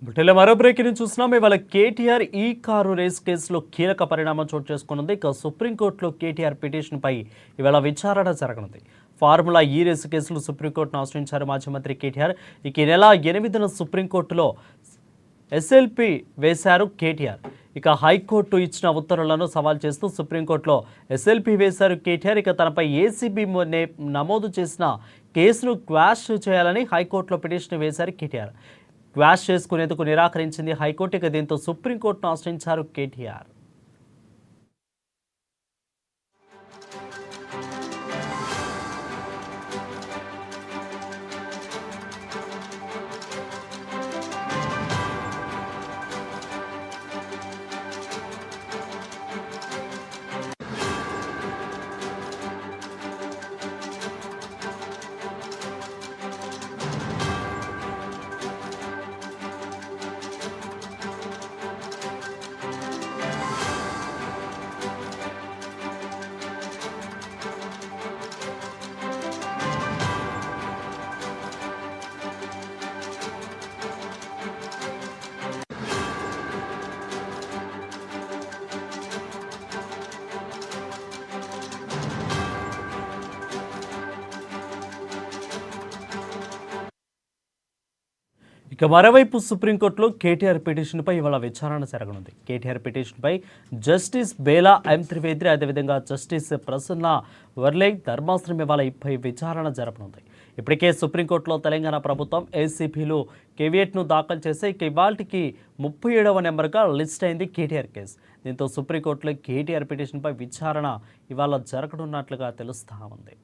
బుట్టెల మరో బ్రేకింగ్ చూస్తున్నాం. ఇవాళ కేటీఆర్ ఈ కారు రేస్ కేసులో కీలక పరిణామం చోటు చేసుకున్నది. ఇక సుప్రీంకోర్టులో కేటీఆర్ పిటిషన్పై ఇవాళ విచారణ జరగనుంది. ఫార్ములా ఈ రేసు కేసులు సుప్రీంకోర్టును ఆశ్రయించారు మాజీ మంత్రి కేటీఆర్. ఇక ఈ నెల 8న సుప్రీంకోర్టులో ఎస్ఎల్పి వేశారు కేటీఆర్. ఇక హైకోర్టు ఇచ్చిన ఉత్తర్వులను సవాల్ చేస్తూ సుప్రీంకోర్టులో ఎస్ఎల్పి వేశారు కేటీఆర్. ఇక తనపై ఏసీబీ నమోదు చేసిన కేసును క్వాష్ చేయాలని హైకోర్టులో పిటిషన్ వేశారు కేటీఆర్. క్వాష్ చేసుకునేందుకు నిరాకరించింది హైకోర్టు. ఇక దీంతో సుప్రీంకోర్టును ఆశ్రయించారు కేటీఆర్. ఇక మరోవైపు సుప్రీంకోర్టులో కేటీఆర్ పిటిషన్పై ఇవాళ విచారణ జరగనుంది. కేటీఆర్ పిటిషన్పై జస్టిస్ బేలా ఎం త్రివేది, అదేవిధంగా జస్టిస్ ప్రసన్న వర్లే ధర్మాసనం ఇవాళ పై విచారణ జరపనుంది. ఇప్పటికే సుప్రీంకోర్టులో తెలంగాణ ప్రభుత్వం ఏసీపీలు కేవియట్ను దాఖలు చేస్తే ఇక ఇవాళకి 37వ నెంబర్గా లిస్ట్ అయింది కేటీఆర్ కేసు. దీంతో సుప్రీంకోర్టులో కేటీఆర్ పిటిషన్పై విచారణ ఇవాళ జరగనున్నట్లుగా తెలుస్తా ఉంది.